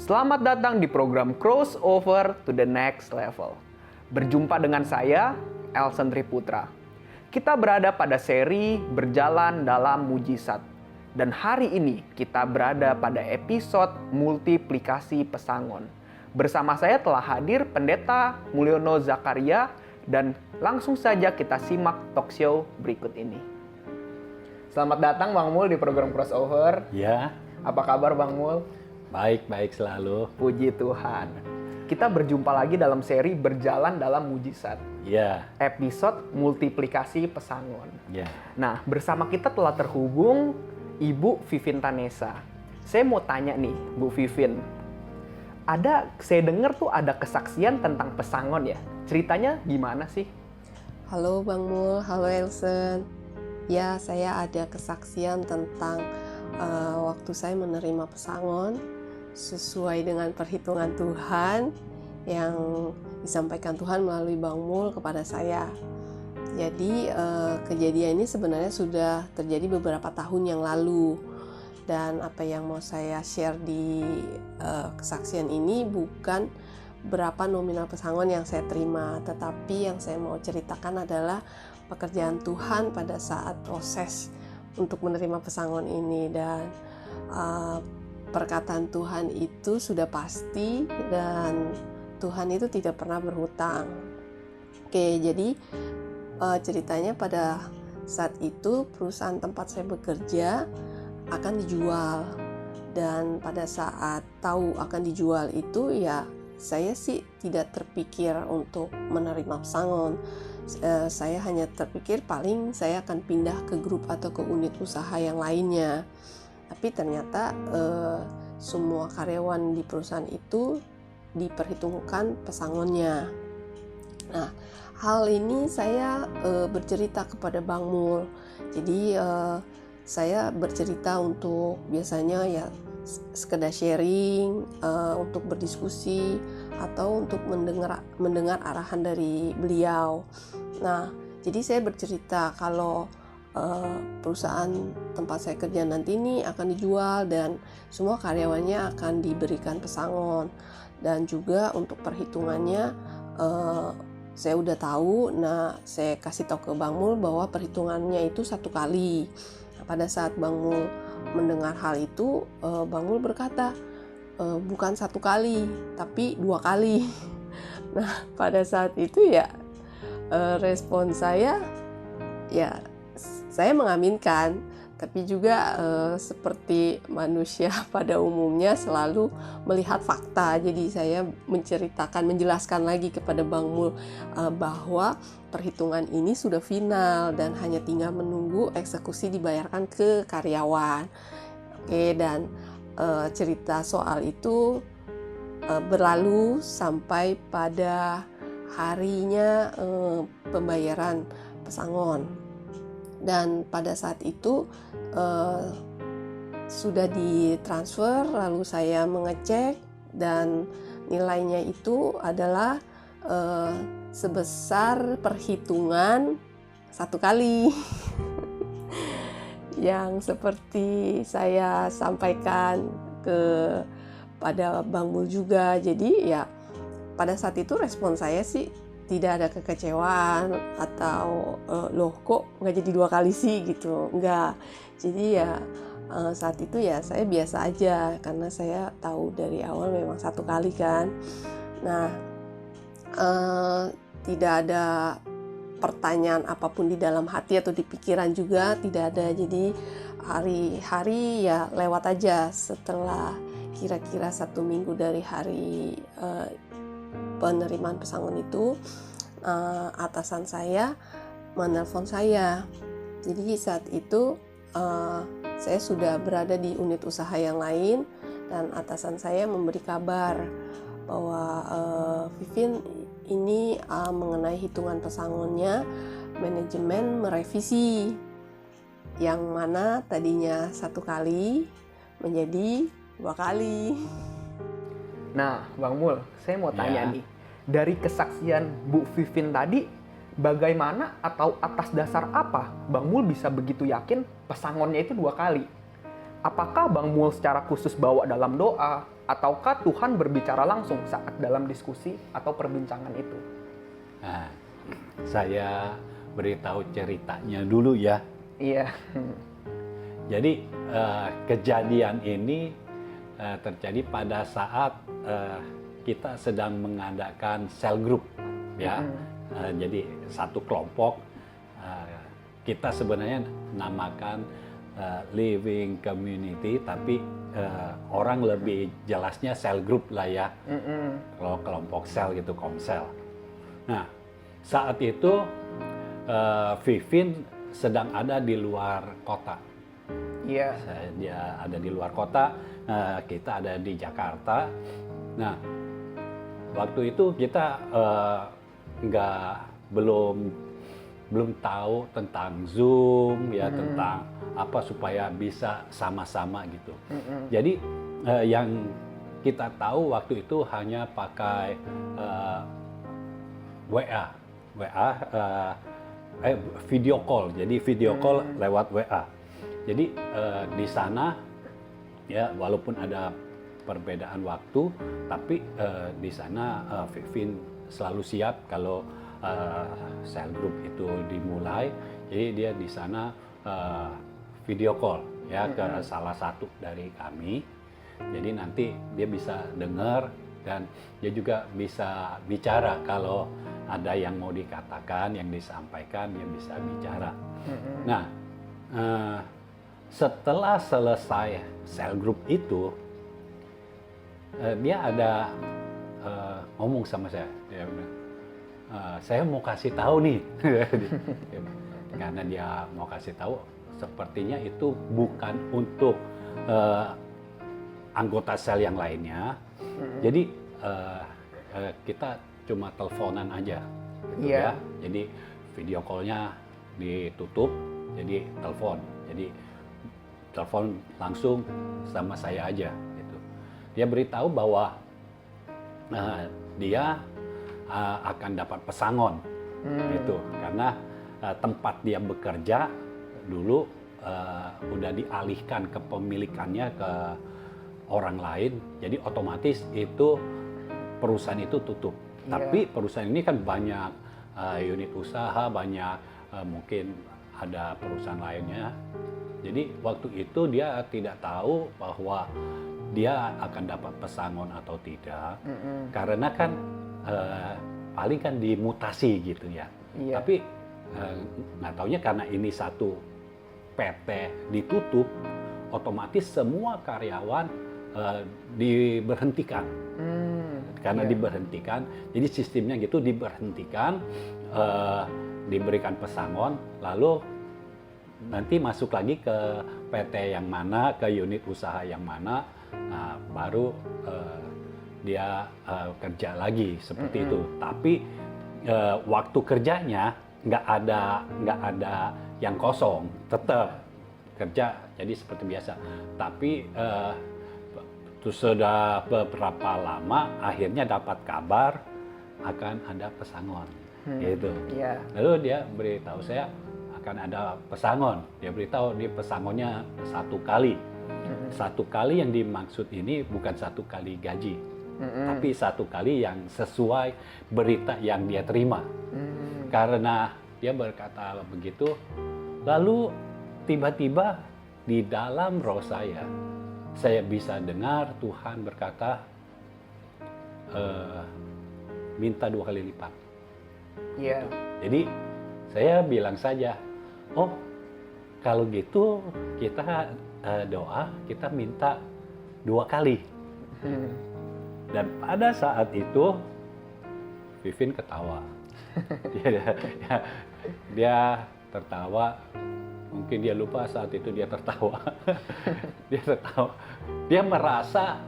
Selamat datang di program Crossover to the Next Level. Berjumpa dengan saya, Elsen Triputra. Kita berada pada seri Berjalan dalam Mujizat. Dan hari ini kita berada pada episode Multiplikasi Pesangon. Bersama saya telah hadir Pendeta Mulyono Zakaria dan langsung saja kita simak talkshow berikut ini. Selamat datang Bang Mul di program Crossover. Ya. Apa kabar Bang Mul? Baik selalu. Puji Tuhan. Kita berjumpa lagi dalam seri Berjalan dalam Mujizat. Ya. Episode Multiplikasi Pesangon. Ya. Nah, bersama kita telah terhubung Ibu Vivin Tanesa. Saya mau tanya nih, Bu Vivin. Saya dengar tuh ada kesaksian tentang pesangon ya. Ceritanya gimana sih? Halo Bang Mul, halo Elsen. Ya, saya ada kesaksian tentang waktu saya menerima pesangon sesuai dengan perhitungan Tuhan yang disampaikan Tuhan melalui Bang Mul kepada saya. Jadi kejadian ini sebenarnya sudah terjadi beberapa tahun yang lalu, dan apa yang mau saya share di kesaksian ini bukan berapa nominal pesangon yang saya terima, tetapi yang saya mau ceritakan adalah pekerjaan Tuhan pada saat proses untuk menerima pesangon ini. Dan perkataan Tuhan itu sudah pasti dan Tuhan itu tidak pernah berhutang. Oke, jadi ceritanya pada saat itu perusahaan tempat saya bekerja akan dijual, dan pada saat tahu akan dijual itu ya saya sih tidak terpikir untuk menerima pesangon. Saya hanya terpikir paling saya akan pindah ke grup atau ke unit usaha yang lainnya. Tapi ternyata semua karyawan di perusahaan itu diperhitungkan pesangonnya. Nah, hal ini saya bercerita kepada Bang Mul. Jadi saya bercerita untuk biasanya ya sekedar sharing, untuk berdiskusi atau untuk mendengar arahan dari beliau. Nah, jadi saya bercerita kalau perusahaan tempat saya kerja nanti ini akan dijual dan semua karyawannya akan diberikan pesangon, dan juga untuk perhitungannya saya udah tahu. Nah, saya kasih tahu ke Bang Mul bahwa perhitungannya itu 1 kali. Nah, pada saat Bang Mul mendengar hal itu, Bang Mul berkata, bukan 1 kali, tapi 2 kali. Nah, pada saat itu ya respon saya, ya saya mengaminkan, tapi juga seperti manusia pada umumnya selalu melihat fakta. Jadi saya menjelaskan lagi kepada Bang Mul bahwa perhitungan ini sudah final dan hanya tinggal menunggu eksekusi dibayarkan ke karyawan. Oke, dan cerita soal itu berlalu sampai pada harinya pembayaran pesangon. Dan pada saat itu sudah ditransfer, lalu saya mengecek dan nilainya itu adalah sebesar perhitungan 1 kali. Yang seperti saya sampaikan pada Bang Mul juga. Jadi ya pada saat itu respon saya sih tidak ada kekecewaan atau loh kok nggak jadi 2 kali sih gitu, enggak. Jadi ya saat itu ya saya biasa aja karena saya tahu dari awal memang 1 kali kan. Nah, tidak ada pertanyaan apapun di dalam hati atau di pikiran juga tidak ada. Jadi hari-hari ya lewat aja. Setelah kira-kira 1 minggu dari hari penerimaan pesangon itu, atasan saya menelpon saya. Jadi saat itu saya sudah berada di unit usaha yang lain, dan atasan saya memberi kabar bahwa Vivin ini mengenai hitungan pesangonnya manajemen merevisi, yang mana tadinya 1 kali menjadi 2 kali. Nah, Bang Mul, saya mau tanya nih. Dari kesaksian Bu Vivin tadi, bagaimana atau atas dasar apa Bang Mul bisa begitu yakin pesangonnya itu 2 kali? Apakah Bang Mul secara khusus bawa dalam doa, ataukah Tuhan berbicara langsung saat dalam diskusi atau perbincangan itu? Nah, saya beritahu ceritanya dulu ya. Iya. Jadi kejadian ini terjadi pada saat kita sedang mengadakan cell group, ya. Jadi satu kelompok, kita sebenarnya namakan living community, tapi orang lebih jelasnya cell group lah ya. Kalau kelompok sel gitu, komsel. Nah, saat itu Vivin sedang ada di luar kota. Iya. Dia ada di luar kota, kita ada di Jakarta. Nah, waktu itu kita belum tahu tentang Zoom ya, tentang apa supaya bisa sama-sama gitu. Jadi yang kita tahu waktu itu hanya pakai video call. Jadi video call lewat WA. Jadi di sana ya, walaupun ada perbedaan waktu, tapi di sana Vivin selalu siap kalau cell group itu dimulai. Jadi dia di sana video call ya ke salah satu dari kami. Jadi nanti dia bisa dengar dan dia juga bisa bicara kalau ada yang mau dikatakan, yang disampaikan, dia bisa bicara. Nah, setelah selesai cell group itu, dia ada ngomong sama saya. Dia bilang, saya mau kasih tahu nih, karena dia mau kasih tahu, sepertinya itu bukan untuk anggota sel yang lainnya. Jadi kita cuma teleponan aja, gitu ya. Jadi video call-nya ditutup, jadi telepon. Jadi telepon langsung sama saya aja, gitu. Dia beritahu bahwa dia akan dapat pesangon, gitu. Karena tempat dia bekerja dulu udah dialihkan kepemilikannya ke orang lain, jadi otomatis itu perusahaan itu tutup. Tapi perusahaan ini kan banyak unit usaha, banyak mungkin ada perusahaan lainnya. Jadi waktu itu dia tidak tahu bahwa dia akan dapat pesangon atau tidak, karena kan paling kan dimutasi gitu ya. Tapi nggak taunya karena ini satu PT ditutup, otomatis semua karyawan diberhentikan. Karena diberhentikan, jadi sistemnya gitu, diberhentikan, diberikan pesangon, lalu nanti masuk lagi ke PT yang mana, ke unit usaha yang mana, baru dia kerja lagi seperti itu. Tapi waktu kerjanya nggak ada yang kosong, tetap kerja jadi seperti biasa. Tapi terus sudah beberapa lama akhirnya dapat kabar akan ada pesangon, gitu. Lalu dia beritahu saya akan ada pesangon. Dia beritahu di pesangonnya 1 kali. 1 kali yang dimaksud ini bukan 1 kali gaji, tapi 1 kali yang sesuai berita yang dia terima. Karena dia berkata begitu, lalu tiba-tiba di dalam roh saya bisa dengar Tuhan berkata, minta 2 kali lipat. Jadi saya bilang saja, oh kalau gitu kita doa, kita minta 2 kali. Dan pada saat itu Vivin ketawa. Dia tertawa. Mungkin dia lupa saat itu dia tertawa. Dia tertawa. Dia merasa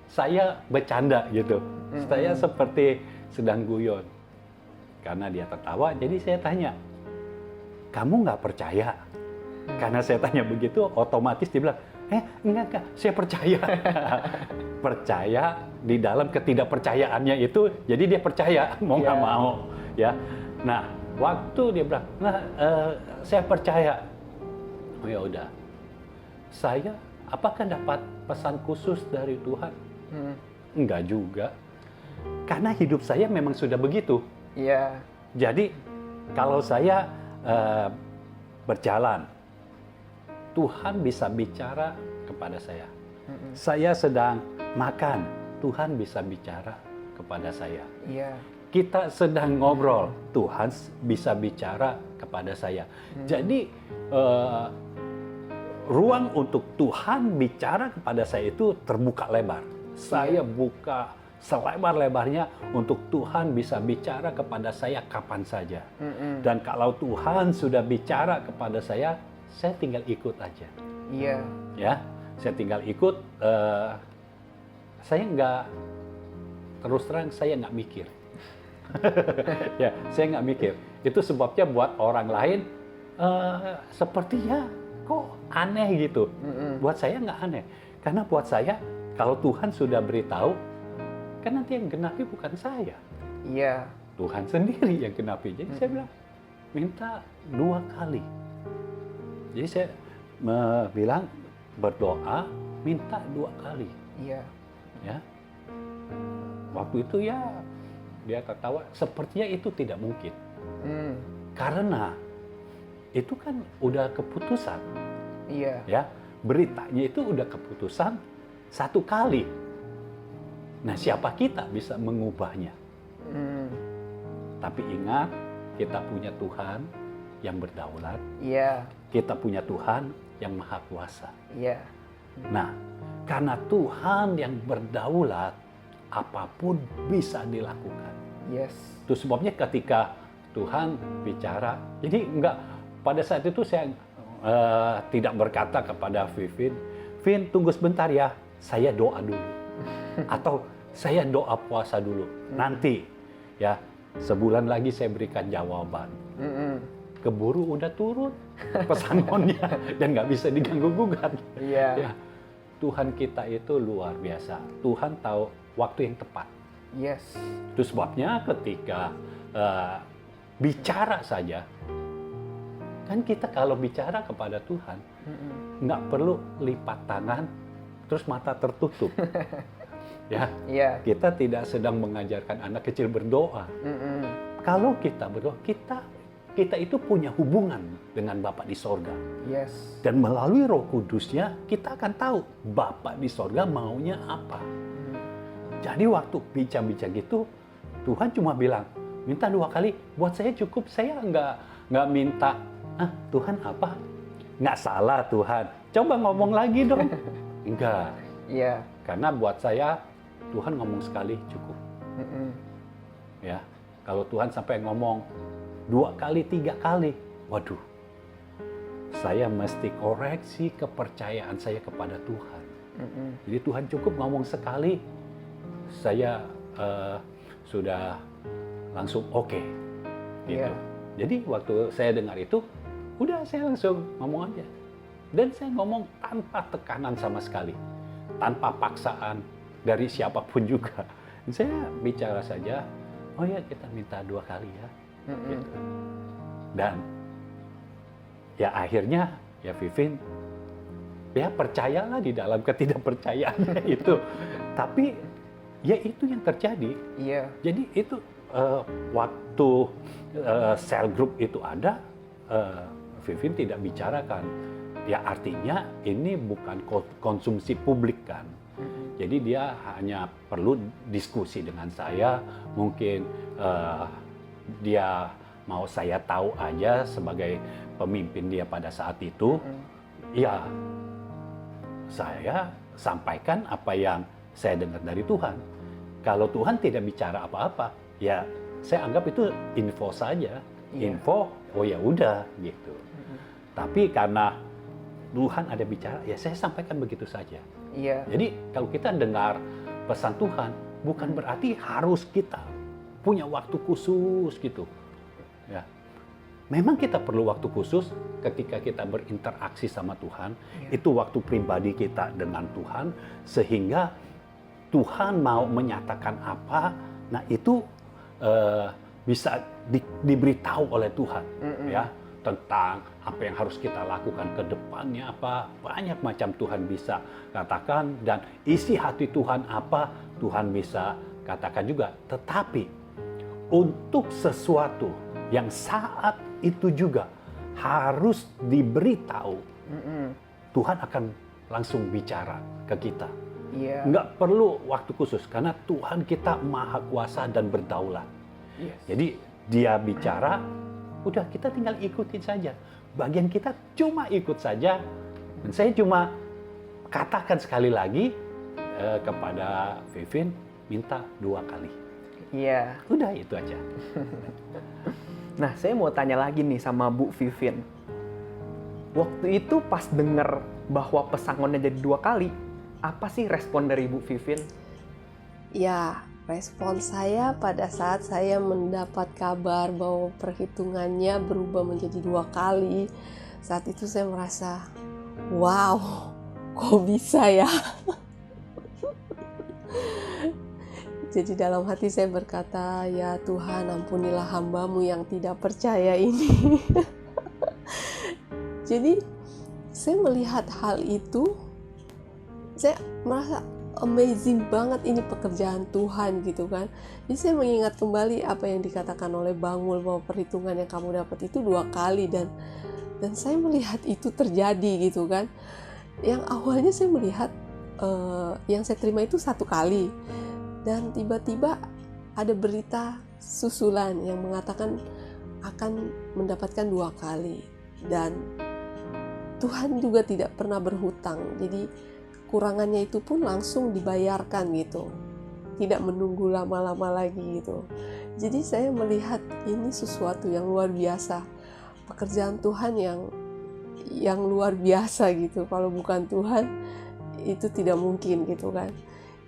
saya bercanda gitu. Saya seperti sedang guyon. Karena dia tertawa, jadi saya tanya, kamu nggak percaya? Karena saya tanya begitu, otomatis dia bilang, enggak, saya percaya. Percaya di dalam ketidakpercayaannya itu, jadi dia percaya, mau nggak mau. Ya. Nah, waktu dia bilang, saya percaya. Oh ya udah. saya apakah dapat pesan khusus dari Tuhan? Enggak juga. Karena hidup saya memang sudah begitu. Iya. Jadi kalau saya berjalan, Tuhan bisa bicara kepada saya. Saya sedang makan, Tuhan bisa bicara kepada saya. Iya. Kita sedang ngobrol, Tuhan bisa bicara kepada saya. Jadi ruang untuk Tuhan bicara kepada saya itu terbuka lebar. Saya buka selebar-lebarnya untuk Tuhan bisa bicara kepada saya kapan saja. Dan kalau Tuhan sudah bicara kepada saya tinggal ikut aja. Iya. Ya, saya tinggal ikut. Saya nggak, terus terang saya nggak mikir. Ya, saya nggak mikir. Itu sebabnya buat orang lain sepertinya kok aneh gitu. Buat saya nggak aneh, karena buat saya kalau Tuhan sudah beritahu, kan nanti yang genapi bukan saya. Iya. Tuhan sendiri yang genapi. Jadi saya bilang minta 2 kali. Jadi saya bilang berdoa minta 2 kali. Iya. Ya. Waktu itu ya dia tertawa, sepertinya itu tidak mungkin. Karena itu kan udah keputusan. Iya. Ya, beritanya itu udah keputusan 1 kali. Nah, siapa kita bisa mengubahnya? Tapi ingat, kita punya Tuhan yang berdaulat. Iya. Kita punya Tuhan yang maha kuasa. Iya. Nah, karena Tuhan yang berdaulat, apapun bisa dilakukan. Yes. Itu sebabnya ketika Tuhan bicara, jadi enggak, pada saat itu saya tidak berkata kepada Vivin, Vin tunggu sebentar ya, saya doa dulu. Atau saya doa puasa dulu. Nanti ya, sebulan lagi saya berikan jawaban. Keburu udah turun pesangonnya dan nggak bisa diganggu-gugat. Iya. Ya, Tuhan kita itu luar biasa. Tuhan tahu waktu yang tepat. Yes. Itu sebabnya ketika bicara saja, kan kita kalau bicara kepada Tuhan nggak perlu lipat tangan terus mata tertutup. Ya, Iya. kita tidak sedang mengajarkan anak kecil berdoa. Kalau kita berdoa, kita itu punya hubungan dengan Bapa di sorga. Yes. Dan melalui Roh Kudusnya kita akan tahu Bapa di sorga maunya apa. Jadi waktu bincang-bincang gitu, Tuhan cuma bilang, minta 2 kali, buat saya cukup. Saya nggak minta, Tuhan apa? Nggak salah Tuhan. Coba ngomong lagi dong. Enggak. Iya. Karena buat saya, Tuhan ngomong sekali cukup. Ya, kalau Tuhan sampai ngomong 2 kali, 3 kali, waduh, saya mesti koreksi kepercayaan saya kepada Tuhan. Jadi Tuhan cukup ngomong sekali, saya sudah langsung oke. Gitu. Iya. Jadi waktu saya dengar itu, udah saya langsung ngomong aja. Dan saya ngomong tanpa tekanan sama sekali, tanpa paksaan dari siapapun juga. Saya bicara saja, oh ya kita minta 2 kali ya. Gitu. Dan ya akhirnya ya Vivin ya percayalah di dalam ketidakpercayaan itu. Tapi ya itu yang terjadi. Iya. Jadi itu waktu cell group itu ada, Vivin tidak bicarakan. Ya artinya ini bukan konsumsi publik kan. Jadi dia hanya perlu diskusi dengan saya. Mungkin dia mau saya tahu aja sebagai pemimpin dia pada saat itu. Ya saya sampaikan apa yang saya dengar dari Tuhan. Kalau Tuhan tidak bicara apa-apa, ya saya anggap itu info saja. Iya. Info, oh ya udah gitu. Tapi karena Tuhan ada bicara, ya saya sampaikan begitu saja. Iya. Jadi kalau kita dengar pesan Tuhan, bukan berarti harus kita punya waktu khusus gitu. Ya. Memang kita perlu waktu khusus ketika kita berinteraksi sama Tuhan. Iya. Itu waktu pribadi kita dengan Tuhan, sehingga Tuhan mau menyatakan apa, nah itu bisa diberitahu oleh Tuhan. Ya. tentang apa yang harus kita lakukan ke depannya, apa banyak macam Tuhan bisa katakan, dan isi hati Tuhan apa Tuhan bisa katakan juga. Tetapi untuk sesuatu yang saat itu juga harus diberitahu, Tuhan akan langsung bicara ke kita. Iya. Nggak perlu waktu khusus, karena Tuhan kita maha kuasa dan berdaulat. Yes. Jadi dia bicara, udah kita tinggal ikutin saja. Bagian kita cuma ikut saja. Dan saya cuma katakan sekali lagi kepada Vivin, minta 2 kali. Iya. Udah itu aja. Nah, saya mau tanya lagi nih sama Bu Vivin. Waktu itu pas denger bahwa pesangonnya jadi 2 kali, apa sih respon dari Bu Vivin? Ya, respon saya pada saat saya mendapat kabar bahwa perhitungannya berubah menjadi 2 kali. Saat itu saya merasa, wow, kok bisa ya? Jadi dalam hati saya berkata, ya Tuhan, ampunilah hamba-Mu yang tidak percaya ini. Jadi saya melihat hal itu, saya merasa amazing banget, ini pekerjaan Tuhan gitu kan. Jadi saya mengingat kembali apa yang dikatakan oleh Bang Mul, bahwa perhitungan yang kamu dapat itu 2 kali, dan saya melihat itu terjadi gitu kan. Yang awalnya saya melihat yang saya terima itu 1 kali, dan tiba-tiba ada berita susulan yang mengatakan akan mendapatkan 2 kali, dan Tuhan juga tidak pernah berhutang. Jadi kekurangannya itu pun langsung dibayarkan gitu, tidak menunggu lama-lama lagi gitu. Jadi saya melihat ini sesuatu yang luar biasa, pekerjaan Tuhan yang luar biasa gitu. Kalau bukan Tuhan itu tidak mungkin gitu kan.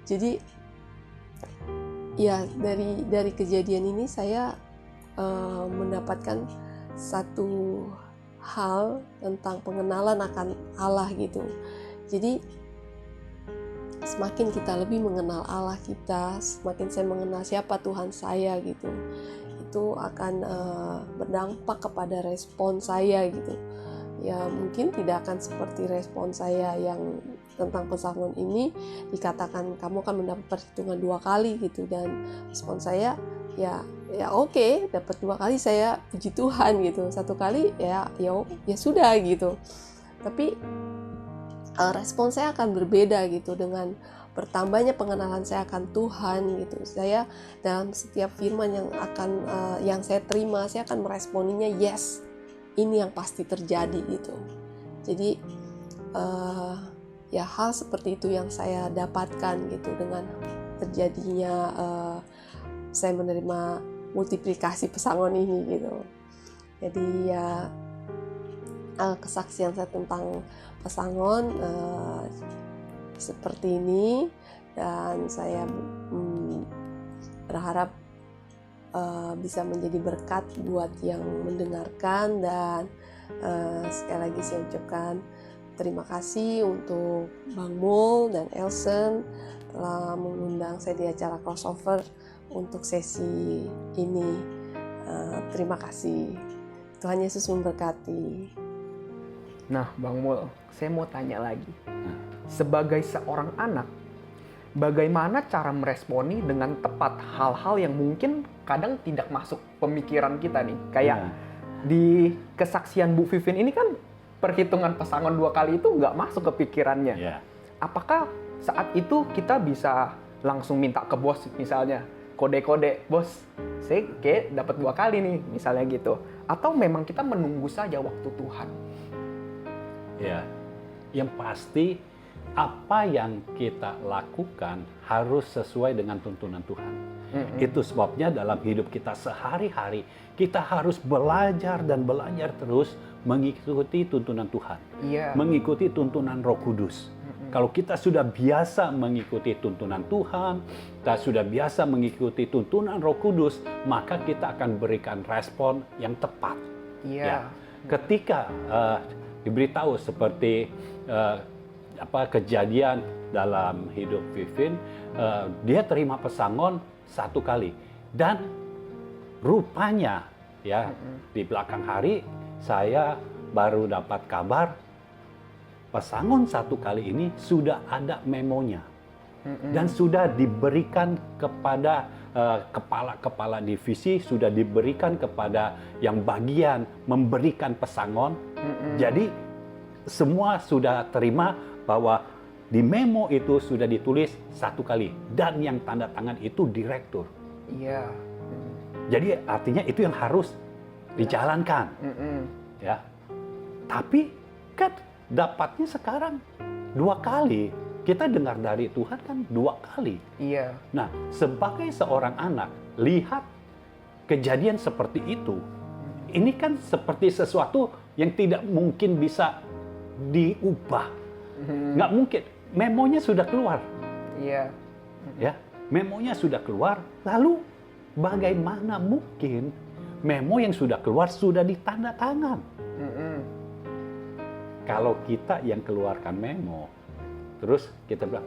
Jadi ya dari kejadian ini saya mendapatkan satu hal tentang pengenalan akan Allah gitu. Jadi semakin kita lebih mengenal Allah kita, semakin saya mengenal siapa Tuhan saya gitu, itu akan berdampak kepada respon saya gitu. Ya mungkin tidak akan seperti respon saya yang tentang pesangon ini, dikatakan kamu akan mendapat perhitungan 2 kali gitu, dan respon saya ya oke, dapat 2 kali saya puji Tuhan gitu, 1 kali ya sudah gitu. Tapi respon saya akan berbeda gitu dengan bertambahnya pengenalan saya akan Tuhan gitu. Saya dalam setiap firman yang saya terima, saya akan meresponinya yes, ini yang pasti terjadi gitu. Jadi ya hal seperti itu yang saya dapatkan gitu dengan terjadinya saya menerima multiplikasi pesangon ini gitu. Jadi ya kesaksian saya tentang pesangon seperti ini, dan saya berharap bisa menjadi berkat buat yang mendengarkan, dan sekali lagi saya ucapkan terima kasih untuk Bang Mul dan Elsen telah mengundang saya di acara crossover untuk sesi ini. Terima kasih. Tuhan Yesus memberkati. Nah, Bang Mul, saya mau tanya lagi. Sebagai seorang anak, bagaimana cara meresponi dengan tepat hal-hal yang mungkin kadang tidak masuk pemikiran kita nih? Kayak di kesaksian Bu Vivin ini kan perhitungan pesangon 2 kali itu nggak masuk ke pikirannya. Apakah saat itu kita bisa langsung minta ke bos misalnya, kode-kode, bos, saya kayak dapat 2 kali nih, misalnya gitu. Atau memang kita menunggu saja waktu Tuhan? Ya, yang pasti apa yang kita lakukan harus sesuai dengan tuntunan Tuhan. Itu sebabnya dalam hidup kita sehari-hari, kita harus belajar dan belajar terus mengikuti tuntunan Tuhan. Mengikuti tuntunan Roh Kudus. Kalau kita sudah biasa mengikuti tuntunan Tuhan, kita sudah biasa mengikuti tuntunan Roh Kudus, maka kita akan berikan respon yang tepat. Ya. Ketika diberitahu seperti kejadian dalam hidup Vivin, dia terima pesangon 1 kali, dan rupanya ya di belakang hari saya baru dapat kabar pesangon 1 kali ini sudah ada memonya. Dan sudah diberikan kepada kepala-kepala divisi, sudah diberikan kepada yang bagian memberikan pesangon. Jadi semua sudah terima bahwa di memo itu sudah ditulis 1 kali. Dan yang tanda tangan itu direktur. Iya. Jadi artinya itu yang harus dijalankan. Ya. Tapi kan dapatnya sekarang 2 kali. Kita dengar dari Tuhan kan 2 kali. Iya. Nah, sebagai seorang anak, lihat kejadian seperti itu. Ini kan seperti sesuatu yang tidak mungkin bisa diubah. Nggak mungkin. Memonya sudah keluar. Iya. Ya, memonya sudah keluar. Lalu bagaimana mungkin memo yang sudah keluar sudah ditanda tangan? Kalau kita yang keluarkan memo, terus kita bilang,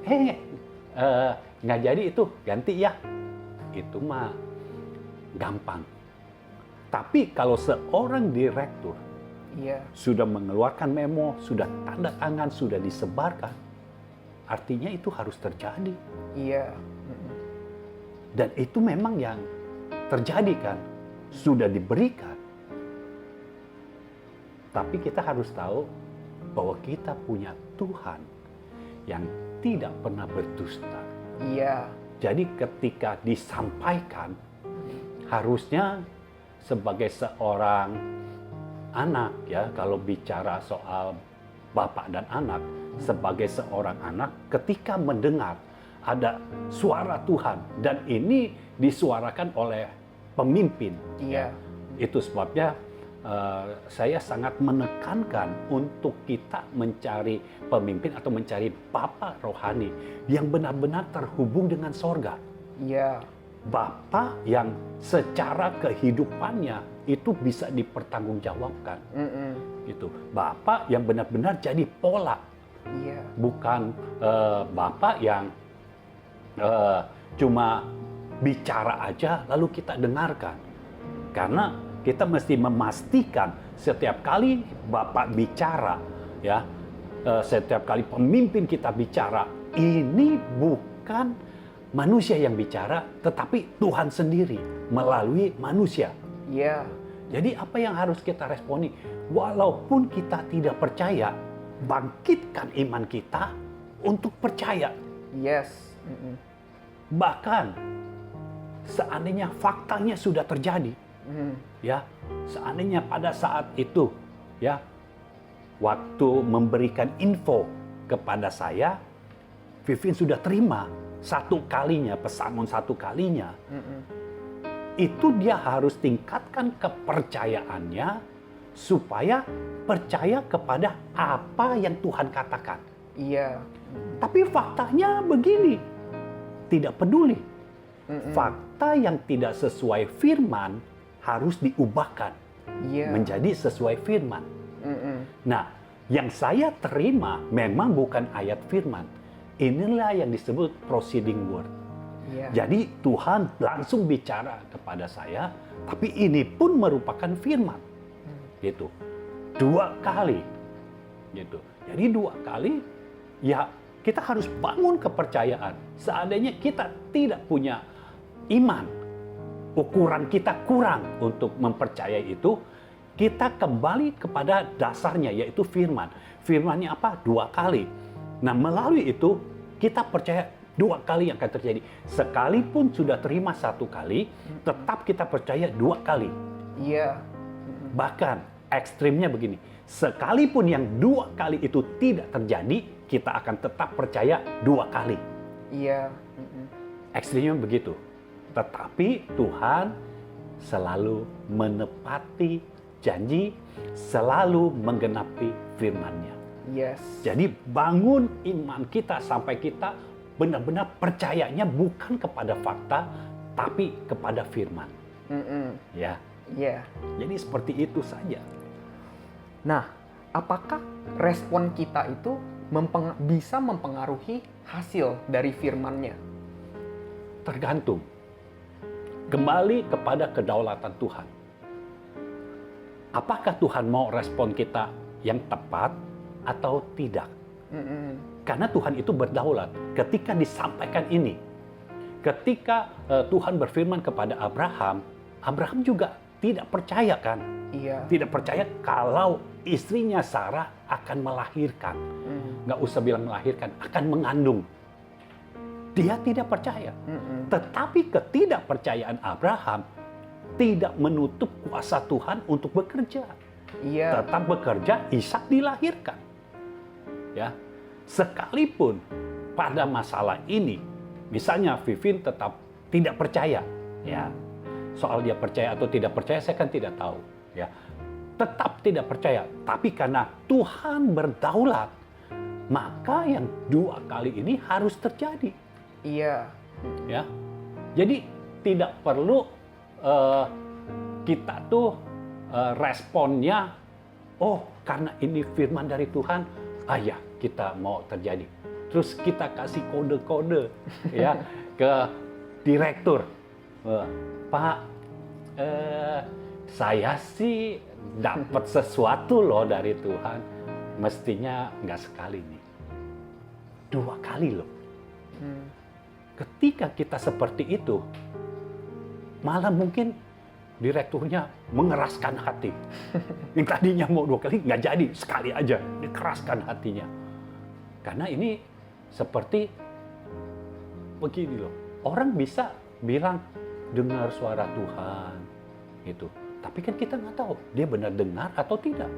nggak jadi itu, ganti ya. Itu mah gampang. Tapi kalau seorang direktur sudah mengeluarkan memo, sudah tanda tangan, sudah disebarkan, artinya itu harus terjadi. Iya. Dan itu memang yang terjadi kan, sudah diberikan. Tapi kita harus tahu bahwa kita punya Tuhan yang tidak pernah berdusta. Iya. Jadi ketika disampaikan, harusnya sebagai seorang anak, ya, kalau bicara soal bapak dan anak, sebagai seorang anak, ketika mendengar ada suara Tuhan dan ini disuarakan oleh pemimpin, Iya. itu sebabnya saya sangat menekankan untuk kita mencari pemimpin atau mencari bapak rohani yang benar-benar terhubung dengan sorga. Iya. Bapak yang secara kehidupannya itu bisa dipertanggungjawabkan. Gitu. Bapak yang benar-benar jadi pola. Iya. Bukan bapak yang cuma bicara aja lalu kita dengarkan. Karena kita mesti memastikan setiap kali Bapak bicara, ya, setiap kali pemimpin kita bicara, ini bukan manusia yang bicara, tetapi Tuhan sendiri melalui manusia. Iya. Jadi apa yang harus kita responi? Walaupun kita tidak percaya, bangkitkan iman kita untuk percaya. Yes. Bahkan seandainya faktanya sudah terjadi, ya, seandainya pada saat itu, ya, waktu memberikan info kepada saya, Vivin sudah terima 1 kalinya, pesangon 1 kalinya, itu dia harus tingkatkan kepercayaannya supaya percaya kepada apa yang Tuhan katakan. Iya. Tapi faktanya begini, tidak peduli. Fakta yang tidak sesuai firman harus diubahkan menjadi sesuai firman. Nah, yang saya terima memang bukan ayat firman. Inilah yang disebut proceeding word. Jadi Tuhan langsung bicara kepada saya, tapi ini pun merupakan firman. Gitu. 2 kali. Gitu. Jadi 2 kali, ya kita harus bangun kepercayaan. Seandainya kita tidak punya iman, ukuran kita kurang untuk mempercayai itu, kita kembali kepada dasarnya, yaitu firman. Firmannya apa? 2 kali. Nah, melalui itu, kita percaya 2 kali yang akan terjadi. Sekalipun sudah terima 1 kali, tetap kita percaya 2 kali. Iya. Bahkan, ekstrimnya begini. Sekalipun yang 2 kali itu tidak terjadi, kita akan tetap percaya 2 kali. Iya. Ekstrimnya begitu. Tetapi Tuhan selalu menepati janji, selalu menggenapi firman-Nya. Yes. Jadi bangun iman kita sampai kita benar-benar percayanya bukan kepada fakta, tapi kepada firman. Ya. Iya. Jadi seperti itu saja. Nah, apakah respon kita itu bisa mempengaruhi hasil dari firman-Nya? Tergantung. Kembali kepada kedaulatan Tuhan. apakah Tuhan mau respon kita yang tepat atau tidak? Karena Tuhan itu berdaulat. Ketika disampaikan ini, ketika Tuhan berfirman kepada Abraham, Abraham juga tidak percaya kan? Iya. Tidak percaya kalau istrinya Sarah akan melahirkan. Nggak usah bilang melahirkan, akan mengandung. Dia tidak percaya. Tetapi ketidakpercayaan Abraham tidak menutup kuasa Tuhan untuk bekerja. Iya. Tetap bekerja, Ishak dilahirkan. Ya, sekalipun pada masalah ini, misalnya Vivin tetap tidak percaya, ya. Soal dia percaya atau tidak percaya, saya kan tidak tahu, ya. Tetap tidak percaya, tapi karena Tuhan berdaulat, maka yang 2 kali ini harus terjadi. Iya. Ya, jadi tidak perlu kita tuh responnya, oh karena ini firman dari Tuhan, ya kita mau terjadi. Terus kita kasih kode-kode ya ke direktur, Pak, saya sih dapat sesuatu loh dari Tuhan, mestinya nggak sekali nih, 2 kali loh. Ketika kita seperti itu, malah mungkin direkturnya mengeraskan hati. Yang tadinya mau 2 kali, nggak jadi, sekali aja dikeraskan hatinya. Karena ini seperti begini loh, orang bisa bilang dengar suara Tuhan, gitu. Tapi kan kita nggak tahu dia benar dengar atau tidak.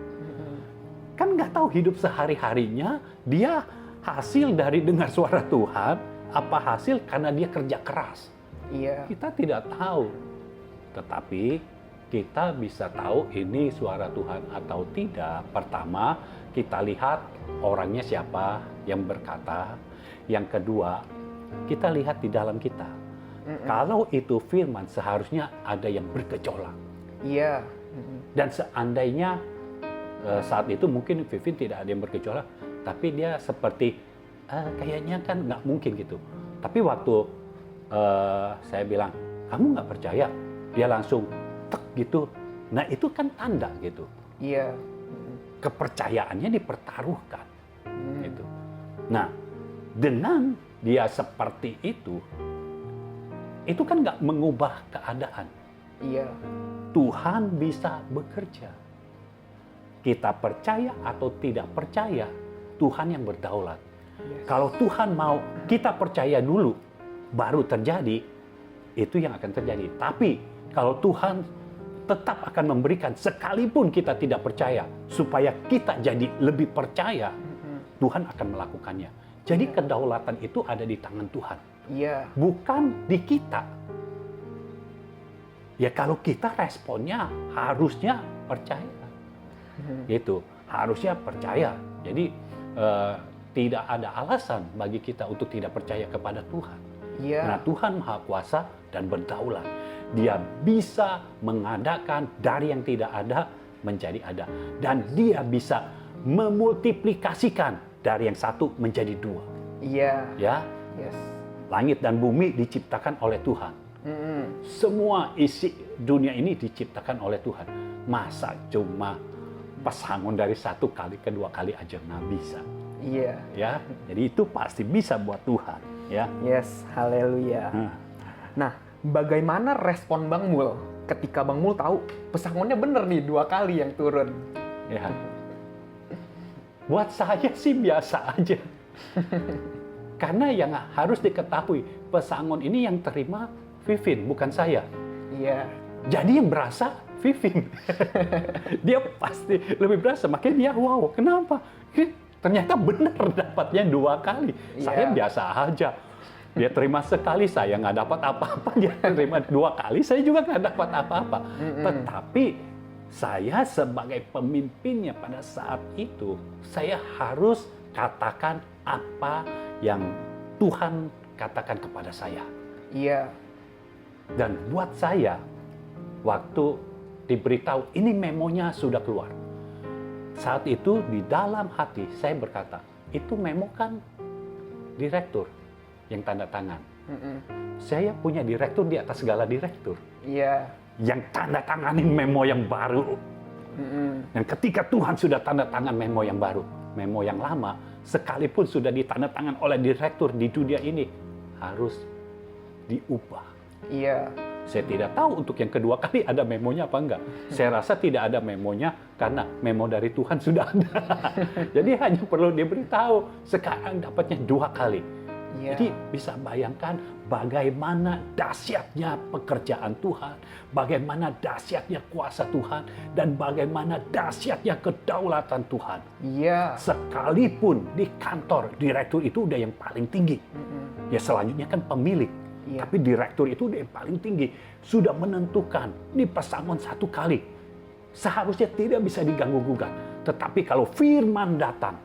Kan nggak tahu hidup sehari-harinya dia hasil dari dengar suara Tuhan, apa hasil karena dia kerja keras. Iya. Kita tidak tahu. Tetapi kita bisa tahu ini suara Tuhan atau tidak. Pertama, kita lihat orangnya siapa yang berkata. Yang kedua, kita lihat di dalam kita. Kalau itu firman, seharusnya ada yang bergejolak. Iya. Dan seandainya saat itu mungkin Vivin tidak ada yang bergejolak, tapi dia seperti kayaknya kan nggak mungkin gitu. Tapi waktu saya bilang, kamu nggak percaya? Dia langsung tek gitu. Nah itu kan tanda gitu. Iya. Kepercayaannya dipertaruhkan. Gitu. Nah dengan dia seperti itu kan nggak mengubah keadaan. Iya. Tuhan bisa bekerja. Kita percaya atau tidak percaya, Tuhan yang berdaulat. Kalau Tuhan mau kita percaya dulu, baru terjadi, itu yang akan terjadi. Tapi kalau Tuhan tetap akan memberikan, sekalipun kita tidak percaya, supaya kita jadi lebih percaya, Tuhan akan melakukannya. Jadi kedaulatan itu ada di tangan Tuhan. Iya. Bukan di kita. Ya kalau kita responnya harusnya percaya. Gitu, harusnya percaya. Jadi tidak ada alasan bagi kita untuk tidak percaya kepada Tuhan. Iya. Karena Tuhan Maha Kuasa dan berdaulat. Dia bisa mengadakan dari yang tidak ada menjadi ada. Dan dia bisa memultiplikasikan dari yang 1 menjadi 2. Iya. Ya, Yes. langit dan bumi diciptakan oleh Tuhan. Semua isi dunia ini diciptakan oleh Tuhan. Masa cuma pesangon dari 1 kali ke 2 kali aja nggak bisa. Iya. Ya, jadi itu pasti bisa buat Tuhan. Ya. Yes. Haleluya. Nah, bagaimana respon Bang Mul ketika Bang Mul tahu pesangonnya bener nih 2 kali yang turun? Ya. Buat saya sih biasa aja. Karena yang harus diketahui, pesangon ini yang terima Vivin, bukan saya. Iya. Jadi yang berasa Vivin. Dia pasti lebih berasa, makanya dia wow, kenapa? Ternyata benar dapatnya 2 kali. Iya. Saya biasa aja. Dia terima sekali, saya nggak dapat apa-apa. Dia terima 2 kali, saya juga nggak dapat apa-apa. Tetapi saya sebagai pemimpinnya pada saat itu, saya harus katakan apa yang Tuhan katakan kepada saya. Iya. Dan buat saya, waktu diberitahu ini memonya sudah keluar. Saat itu di dalam hati saya berkata, itu memo kan direktur yang tanda tangan. Saya punya direktur di atas segala direktur. Iya. Yang tanda tanganin memo yang baru Dan ketika Tuhan sudah tanda tangan memo yang baru, memo yang lama, sekalipun sudah ditandatangan oleh direktur di dunia ini, harus diubah. Iya. Saya tidak tahu untuk yang kedua kali ada memonya apa enggak. Saya rasa tidak ada memonya karena memo dari Tuhan sudah ada. Jadi hanya perlu diberitahu. Sekarang dapatnya 2 kali. Iya. Jadi bisa bayangkan bagaimana dahsyatnya pekerjaan Tuhan, bagaimana dahsyatnya kuasa Tuhan, dan bagaimana dahsyatnya kedaulatan Tuhan. Iya. Sekalipun di kantor direktur itu udah yang paling tinggi. Ya selanjutnya kan pemilik. Iya. Tapi direktur itu udah yang paling tinggi. Sudah menentukan, ini pesangon 1 kali. Seharusnya tidak bisa diganggu-gugat. Tetapi kalau firman datang,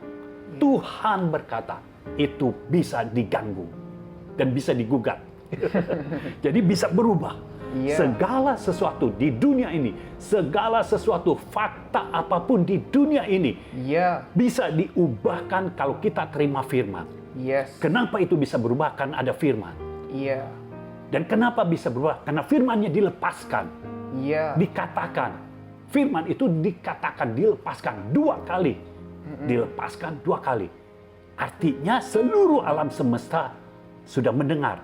Tuhan berkata, itu bisa diganggu. Dan bisa digugat. Jadi bisa berubah. Iya. Segala sesuatu di dunia ini, segala sesuatu fakta apapun di dunia ini, Iya. bisa diubahkan kalau kita terima firman. Yes. Kenapa itu bisa berubah? Karena ada firman. Iya. Dan kenapa bisa berubah? Karena firmannya dilepaskan, Iya. dikatakan. Firman itu dikatakan, dilepaskan 2 kali. Dilepaskan 2 kali. Artinya seluruh alam semesta sudah mendengar.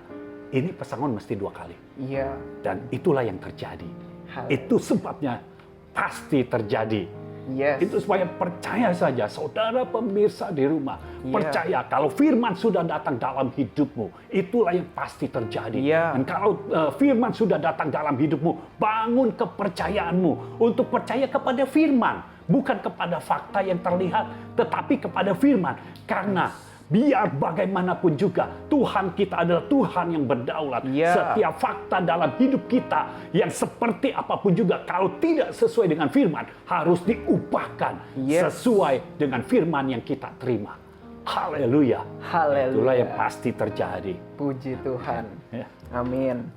Ini pesangon mesti 2 kali. Iya. Dan itulah yang terjadi. Haleluya. Itu sebabnya pasti terjadi. Yes. Itu supaya percaya saja, saudara pemirsa di rumah. Iya. Percaya kalau firman sudah datang dalam hidupmu, itulah yang pasti terjadi. Iya. Dan kalau firman sudah datang dalam hidupmu, bangun kepercayaanmu untuk percaya kepada firman. Bukan kepada fakta yang terlihat, tetapi kepada firman. Karena biar bagaimanapun juga, Tuhan kita adalah Tuhan yang berdaulat. Iya. Setiap fakta dalam hidup kita yang seperti apapun juga, kalau tidak sesuai dengan firman, harus diubahkan Yes. sesuai dengan firman yang kita terima. Haleluya. Haleluya. Itulah yang pasti terjadi. Puji Tuhan. Ya. Amin.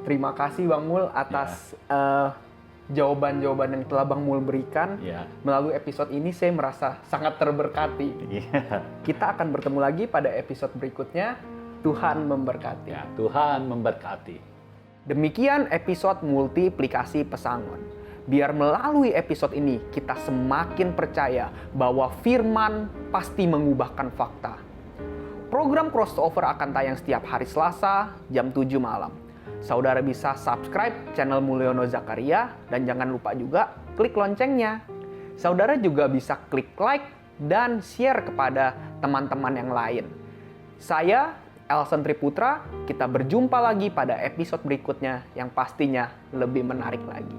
Terima kasih Bang Mul atas jawaban-jawaban yang telah Bang Mul berikan. Ya. Melalui episode ini saya merasa sangat terberkati. Iya. Kita akan bertemu lagi pada episode berikutnya. Tuhan memberkati. Ya, Tuhan memberkati. Demikian episode multiplikasi pesangon. Biar melalui episode ini kita semakin percaya bahwa firman pasti mengubahkan fakta. Program crossover akan tayang setiap hari Selasa jam 7 malam. Saudara bisa subscribe channel Mulyono Zakaria dan jangan lupa juga klik loncengnya. Saudara juga bisa klik like dan share kepada teman-teman yang lain. Saya Elson Triputra, kita berjumpa lagi pada episode berikutnya yang pastinya lebih menarik lagi.